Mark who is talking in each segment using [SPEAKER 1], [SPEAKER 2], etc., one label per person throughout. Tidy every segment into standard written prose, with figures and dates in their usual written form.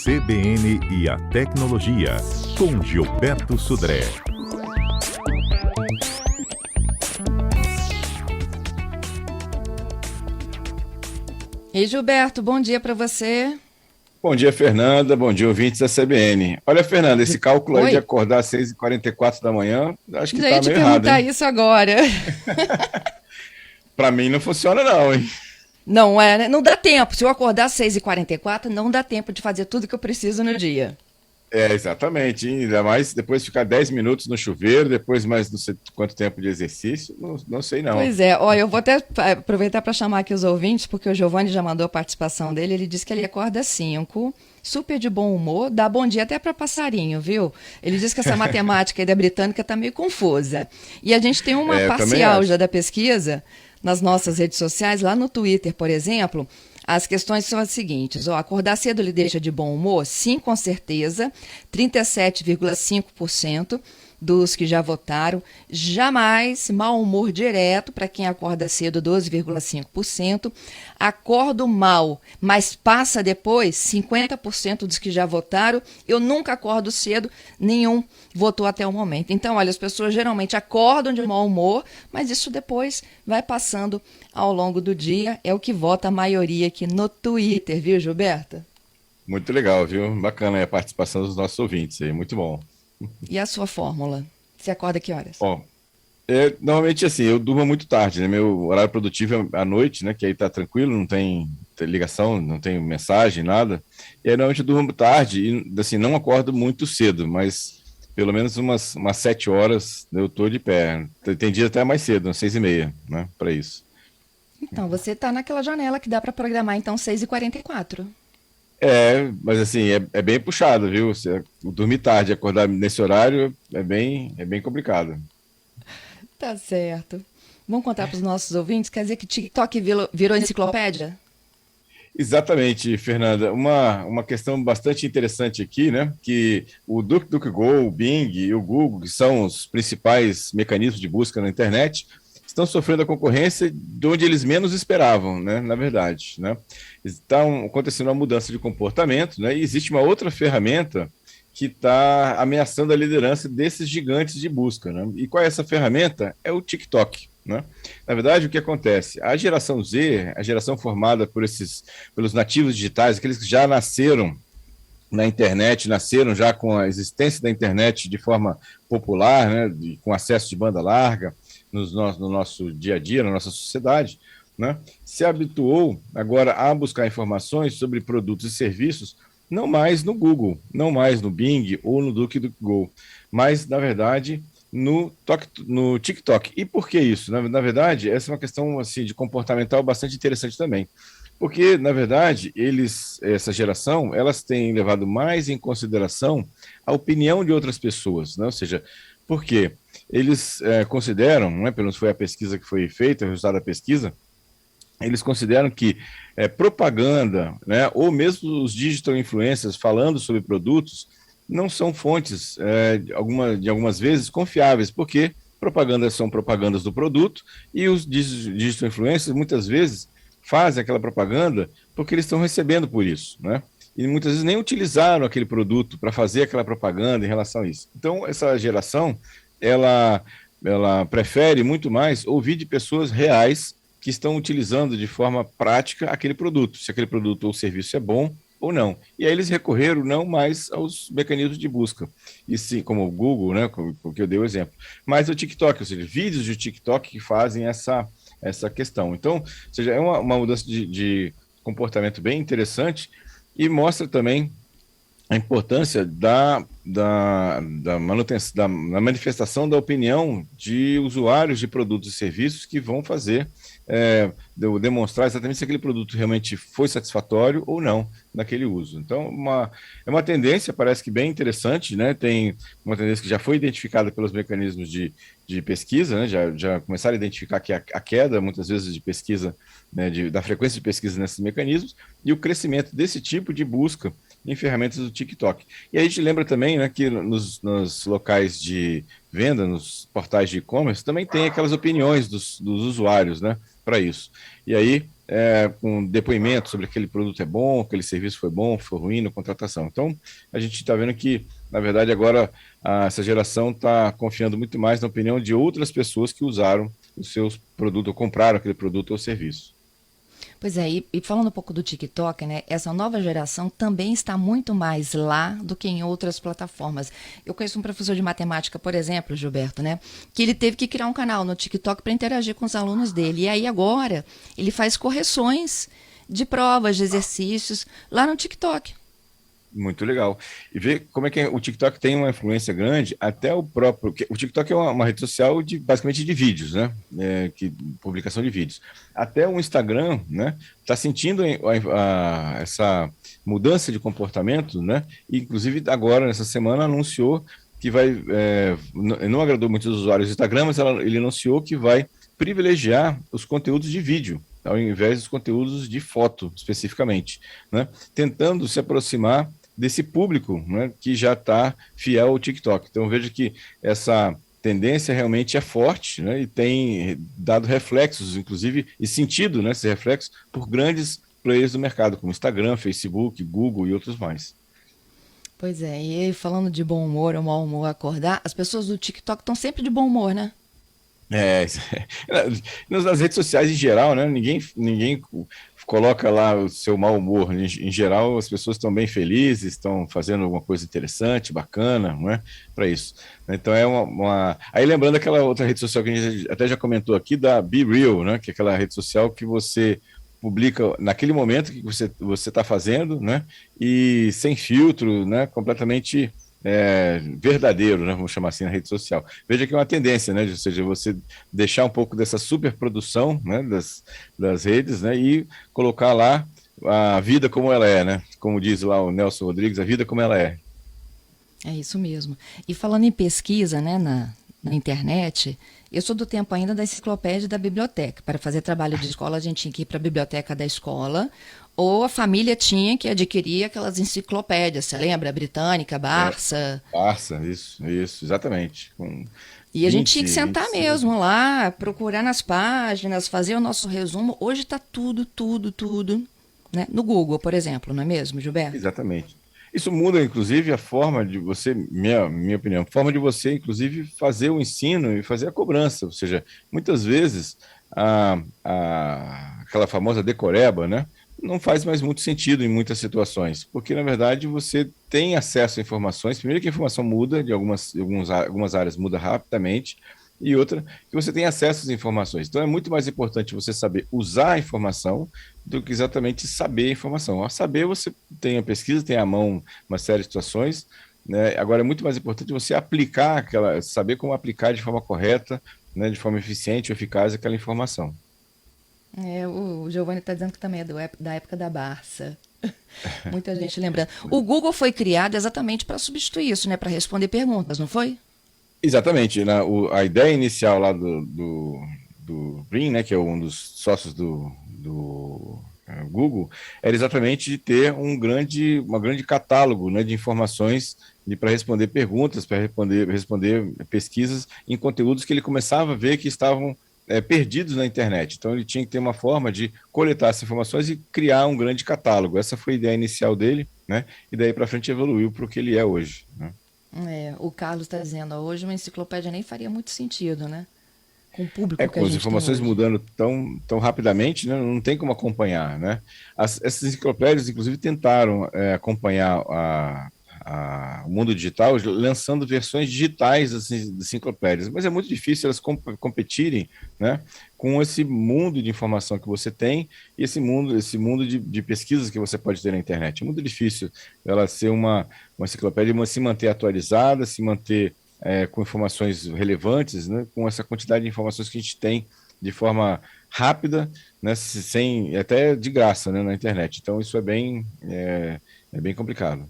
[SPEAKER 1] CBN e a Tecnologia, com Gilberto Sudré.
[SPEAKER 2] Ei, Gilberto, bom dia para você.
[SPEAKER 3] Bom dia, Fernanda. Bom dia, ouvintes da CBN. Olha, Fernanda, esse cálculo aí de
[SPEAKER 2] Oi?
[SPEAKER 3] acordar às 6h44 da manhã, acho que
[SPEAKER 2] Já ia
[SPEAKER 3] tá
[SPEAKER 2] te
[SPEAKER 3] meio errado,
[SPEAKER 2] perguntar
[SPEAKER 3] hein?
[SPEAKER 2] isso agora.
[SPEAKER 3] Para mim não funciona não, hein?
[SPEAKER 2] Não é, né? Não dá tempo. Se eu acordar às 6h44, não dá tempo de fazer tudo que eu preciso no dia.
[SPEAKER 3] É, exatamente. Hein? Ainda mais depois ficar 10 minutos no chuveiro, depois mais não sei quanto tempo de exercício, não sei não.
[SPEAKER 2] Pois é, olha, eu vou até aproveitar para chamar aqui os ouvintes, porque o Giovanni já mandou a participação dele. Ele disse que ele acorda às 5, super de bom humor, dá bom dia até para passarinho, viu? Ele disse que essa matemática aí da britânica tá meio confusa. E a gente tem uma
[SPEAKER 3] É, eu também
[SPEAKER 2] parcial
[SPEAKER 3] acho.
[SPEAKER 2] já da pesquisa nas nossas redes sociais, lá no Twitter, por exemplo. As questões são as seguintes: ó, acordar cedo lhe deixa de bom humor? Sim, com certeza, 37,5% dos que já votaram. Jamais, mau humor direto, para quem acorda cedo, 12,5%. Acordo mal, mas passa depois, 50% dos que já votaram. Eu nunca acordo cedo, nenhum votou até o momento. Então, olha, as pessoas geralmente acordam de mau humor, mas isso depois vai passando ao longo do dia. É o que vota a maioria aqui no Twitter, viu, Gilberta?
[SPEAKER 3] Muito legal, viu? Bacana aí a participação dos nossos ouvintes aí, muito bom.
[SPEAKER 2] E a sua fórmula? Você acorda que horas?
[SPEAKER 3] Ó, normalmente assim, eu durmo muito tarde, né? Meu horário produtivo é à noite, né? Que aí tá tranquilo, não tem ligação, não tem mensagem, nada. E aí normalmente eu durmo tarde e assim, não acordo muito cedo, mas pelo menos umas 7 horas eu tô de pé. Tem dia até mais cedo, umas 6h30, né? Para isso.
[SPEAKER 2] Então, você está naquela janela que dá para programar, então, 6h44.
[SPEAKER 3] Mas assim, é bem puxado, viu? Dormir tarde e acordar nesse horário é bem complicado.
[SPEAKER 2] Tá certo. Vamos contar para os nossos ouvintes? Quer dizer que TikTok virou enciclopédia?
[SPEAKER 3] Exatamente, Fernanda. Uma questão bastante interessante aqui, né? Que o DuckDuckGo, o Bing e o Google, que são os principais mecanismos de busca na internet, estão sofrendo a concorrência de onde eles menos esperavam, né? Na verdade, né? Está acontecendo uma mudança de comportamento, né? E existe uma outra ferramenta que está ameaçando a liderança desses gigantes de busca, né? E qual é essa ferramenta? É o TikTok, né? Na verdade, o que acontece? A geração Z, a geração formada pelos nativos digitais, aqueles que já nasceram na internet, nasceram já com a existência da internet de forma popular, né, com acesso de banda larga no nosso dia a dia, na nossa sociedade, né, se habituou agora a buscar informações sobre produtos e serviços, não mais no Google, não mais no Bing ou no DuckDuckGo, mas, na verdade, no TikTok. E por que isso? Na verdade, essa é uma questão assim, de comportamental bastante interessante também. Porque, na verdade, essa geração, elas têm levado mais em consideração a opinião de outras pessoas, né? Ou seja, por quê? Eles consideram, né, pelo menos foi a pesquisa que foi feita, o resultado da pesquisa, eles consideram que propaganda, né, ou mesmo os digital influencers falando sobre produtos, não são fontes, de algumas vezes, confiáveis, porque propagandas são propagandas do produto e os digital influencers, muitas vezes, fazem aquela propaganda porque eles estão recebendo por isso, né? E muitas vezes nem utilizaram aquele produto para fazer aquela propaganda em relação a isso. Então, essa geração, ela, ela prefere muito mais ouvir de pessoas reais que estão utilizando de forma prática aquele produto, se aquele produto ou serviço é bom ou não. E aí eles recorreram não mais aos mecanismos de busca, e sim, como o Google, né, que eu dei o exemplo, mas o TikTok, ou seja, vídeos de TikTok que fazem essa questão. Então, ou seja, é uma mudança de comportamento bem interessante e mostra também a importância da manutenção, da manifestação da opinião de usuários de produtos e serviços que vão fazer, demonstrar exatamente se aquele produto realmente foi satisfatório ou não naquele uso. Então, é uma tendência, parece que bem interessante, né? Tem uma tendência que já foi identificada pelos mecanismos de pesquisa, né? Já começaram a identificar que a queda, muitas vezes, de pesquisa, né, da frequência de pesquisa nesses mecanismos e o crescimento desse tipo de busca em ferramentas do TikTok. E a gente lembra também, né, que nos locais de venda, nos portais de e-commerce, também tem aquelas opiniões dos usuários, né, para isso. E aí com depoimento sobre aquele produto é bom, aquele serviço foi bom, foi ruim na contratação. Então, a gente está vendo que, na verdade, agora essa geração está confiando muito mais na opinião de outras pessoas que usaram os seus produtos, ou compraram aquele produto ou serviço.
[SPEAKER 2] Pois é, e falando um pouco do TikTok, né? Essa nova geração também está muito mais lá do que em outras plataformas. Eu conheço um professor de matemática, por exemplo, Gilberto, né? Que ele teve que criar um canal no TikTok para interagir com os alunos dele. E aí agora ele faz correções de provas, de exercícios lá no TikTok.
[SPEAKER 3] Muito legal. E ver como é que o TikTok tem uma influência grande, até o próprio. O TikTok é uma rede social basicamente de vídeos, né? Publicação de vídeos. Até o Instagram, né? Está sentindo essa mudança de comportamento, né? E, inclusive, agora, nessa semana, anunciou que vai. Não agradou muitos usuários do Instagram, mas ele anunciou que vai privilegiar os conteúdos de vídeo, ao invés dos conteúdos de foto, especificamente, né? Tentando se aproximar desse público, né, que já está fiel ao TikTok. Então, veja que essa tendência realmente é forte, né, e tem dado reflexos, inclusive, e sentido, né, esse reflexo por grandes players do mercado, como Instagram, Facebook, Google e outros mais.
[SPEAKER 2] Pois é, e aí, falando de bom humor ou mau humor acordar, as pessoas do TikTok estão sempre de bom humor, né?
[SPEAKER 3] Nas redes sociais em geral, né, ninguém coloca lá o seu mau humor. Em geral, as pessoas estão bem felizes, estão fazendo alguma coisa interessante, bacana, não é? Para isso. Então Aí lembrando aquela outra rede social que a gente até já comentou aqui, da Be Real, né? Que é aquela rede social que você publica naquele momento que você está fazendo, né? E sem filtro, né? Completamente verdadeiro, né? Vamos chamar assim, na rede social. Veja que é uma tendência, né? Ou seja, você deixar um pouco dessa superprodução, né? das redes, né? E colocar lá a vida como ela é, né? Como diz lá o Nelson Rodrigues, a vida como ela é.
[SPEAKER 2] É isso mesmo. E falando em pesquisa, né, na internet, eu sou do tempo ainda da enciclopédia e da biblioteca. Para fazer trabalho de escola, a gente tinha que ir para a biblioteca da escola, ou a família tinha que adquirir aquelas enciclopédias, você lembra? Britânica, Barça.
[SPEAKER 3] Barça, isso, exatamente.
[SPEAKER 2] E a gente tinha que sentar mesmo lá, procurar nas páginas, fazer o nosso resumo. Hoje está tudo, né? No Google, por exemplo, não é mesmo, Gilberto?
[SPEAKER 3] Exatamente. Isso muda, inclusive, a forma de você, minha opinião, a forma de você, inclusive, fazer o ensino e fazer a cobrança. Ou seja, muitas vezes, aquela famosa decoreba, né, não faz mais muito sentido em muitas situações, porque, na verdade, você tem acesso a informações. Primeiro que a informação muda, algumas áreas muda rapidamente, e outra, que você tem acesso às informações. Então, é muito mais importante você saber usar a informação do que exatamente saber a informação. Ao saber, você tem a pesquisa, tem à mão uma série de situações, né? Agora, é muito mais importante você saber como aplicar de forma correta, né? De forma eficiente ou eficaz aquela informação.
[SPEAKER 2] O Giovanni está dizendo que também é da época da Barça. Muita gente lembrando. O Google foi criado exatamente para substituir isso, né? Para responder perguntas, não foi?
[SPEAKER 3] Exatamente. A ideia inicial lá do Brin, né, que é um dos sócios do Google, era exatamente de ter uma grande catálogo, né, de informações para responder perguntas, para responder pesquisas em conteúdos que ele começava a ver que estavam perdidos na internet. Então, ele tinha que ter uma forma de coletar essas informações e criar um grande catálogo. Essa foi a ideia inicial dele, né, e daí para frente evoluiu para o que ele é hoje, né?
[SPEAKER 2] O Carlos está dizendo, hoje uma enciclopédia nem faria muito sentido, né? Com o público que
[SPEAKER 3] Com
[SPEAKER 2] a
[SPEAKER 3] as
[SPEAKER 2] gente
[SPEAKER 3] informações
[SPEAKER 2] tem hoje.
[SPEAKER 3] mudando tão rapidamente, né, não tem como acompanhar, né? Essas enciclopédias, inclusive, tentaram acompanhar o mundo digital, lançando versões digitais das enciclopédias, mas é muito difícil elas competirem, né, com esse mundo de informação que você tem e esse mundo de pesquisas que você pode ter na internet. É muito difícil ela ser uma enciclopédia, mas se manter atualizada, se manter com informações relevantes, né, com essa quantidade de informações que a gente tem de forma rápida, né, sem até de graça, né, na internet. Então isso é bem complicado.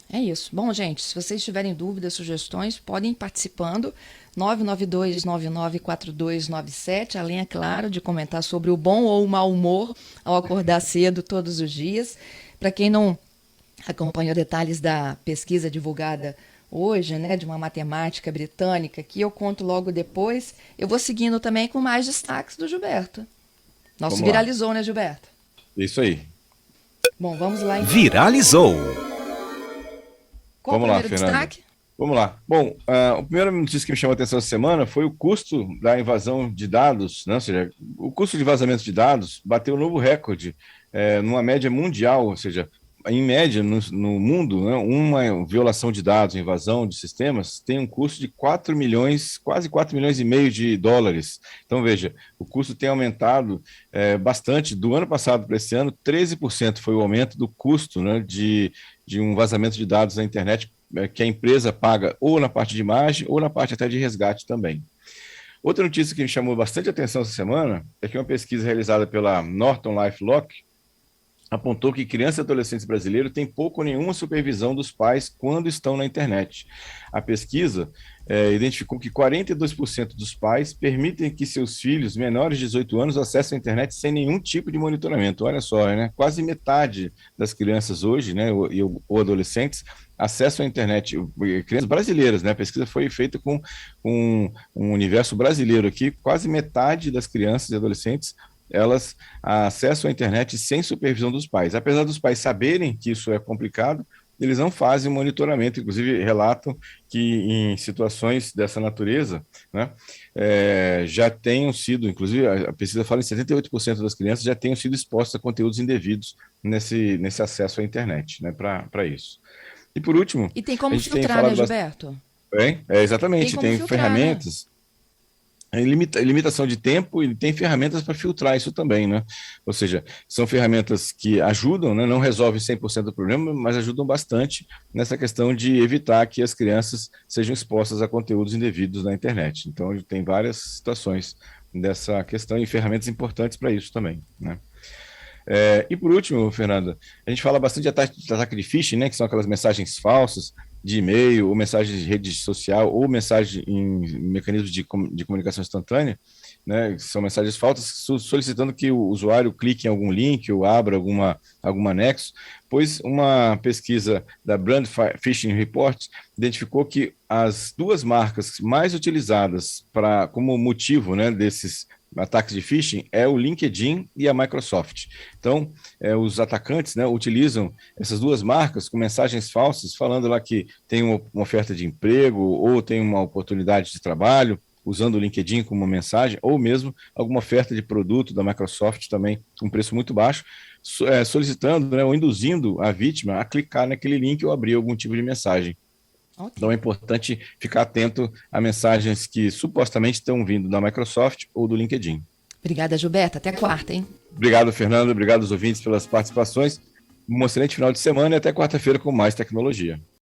[SPEAKER 2] É isso. Bom, gente, se vocês tiverem dúvidas, sugestões, podem ir participando. 992994297, além, é claro, de comentar sobre o bom ou o mau humor ao acordar cedo todos os dias. Para quem não acompanha detalhes da pesquisa divulgada hoje, né, de uma matemática britânica, que eu conto logo depois, eu vou seguindo também com mais destaques do Gilberto. Nosso
[SPEAKER 3] Vamos lá.
[SPEAKER 2] viralizou, né, Gilberto?
[SPEAKER 3] Isso aí.
[SPEAKER 2] Bom, vamos lá. Então.
[SPEAKER 4] Viralizou.
[SPEAKER 2] Qual o
[SPEAKER 3] Vamos lá,
[SPEAKER 2] primeiro
[SPEAKER 3] Fernanda.
[SPEAKER 2] destaque?
[SPEAKER 3] Vamos lá. Bom, a primeira notícia que me chamou a atenção essa semana foi o custo da invasão de dados, né? Ou seja, o custo de vazamento de dados bateu um novo recorde, numa média mundial, ou seja, em média, no mundo, né, uma violação de dados, invasão de sistemas, tem um custo de 4 milhões, quase 4 milhões e meio de dólares. Então, veja, o custo tem aumentado bastante. Do ano passado para esse ano, 13% foi o aumento do custo, né, de um vazamento de dados na internet, que a empresa paga ou na parte de imagem ou na parte até de resgate também. Outra notícia que me chamou bastante atenção essa semana é que uma pesquisa realizada pela NortonLifeLock apontou que crianças e adolescentes brasileiros têm pouco ou nenhuma supervisão dos pais quando estão na internet. A pesquisa identificou que 42% dos pais permitem que seus filhos menores de 18 anos acessem a internet sem nenhum tipo de monitoramento. Olha só, né? Quase metade das crianças hoje, né, ou adolescentes, acessam a internet, crianças brasileiras, né? A pesquisa foi feita com um universo brasileiro aqui, quase metade das crianças e adolescentes elas acessam a internet sem supervisão dos pais. Apesar dos pais saberem que isso é complicado, eles não fazem monitoramento, inclusive relatam que em situações dessa natureza, né, já tenham sido, inclusive a pesquisa fala em 78% das crianças já tenham sido expostas a conteúdos indevidos nesse acesso à internet, né, para isso. E por último...
[SPEAKER 2] E tem como filtrar, né, Gilberto?
[SPEAKER 3] Exatamente, tem
[SPEAKER 2] filtrar,
[SPEAKER 3] ferramentas...
[SPEAKER 2] Né?
[SPEAKER 3] Limitação de tempo e tem ferramentas para filtrar isso também, né? Ou seja, são ferramentas que ajudam, né? Não resolvem 100% do problema, mas ajudam bastante nessa questão de evitar que as crianças sejam expostas a conteúdos indevidos na internet. Então, tem várias situações dessa questão e ferramentas importantes para isso também, né? E por último, Fernanda, a gente fala bastante de ataque de phishing, né? Que são aquelas mensagens falsas de e-mail, ou mensagem de rede social, ou mensagem em mecanismos de comunicação instantânea, né? São mensagens falsas solicitando que o usuário clique em algum link ou abra algum anexo, pois uma pesquisa da Brand Phishing Report identificou que as duas marcas mais utilizadas como motivo, né, desses ataques de phishing é o LinkedIn e a Microsoft. Então, os atacantes, né, utilizam essas duas marcas com mensagens falsas, falando lá que tem uma oferta de emprego ou tem uma oportunidade de trabalho, usando o LinkedIn como mensagem, ou mesmo alguma oferta de produto da Microsoft também com preço muito baixo, solicitando, né, ou induzindo a vítima a clicar naquele link ou abrir algum tipo de mensagem. Okay. Então é importante ficar atento a mensagens que supostamente estão vindo da Microsoft ou do LinkedIn.
[SPEAKER 2] Obrigada, Gilberto. Até quarta, hein?
[SPEAKER 3] Obrigado, Fernando. Obrigado aos ouvintes pelas participações. Um excelente final de semana e até quarta-feira com mais tecnologia.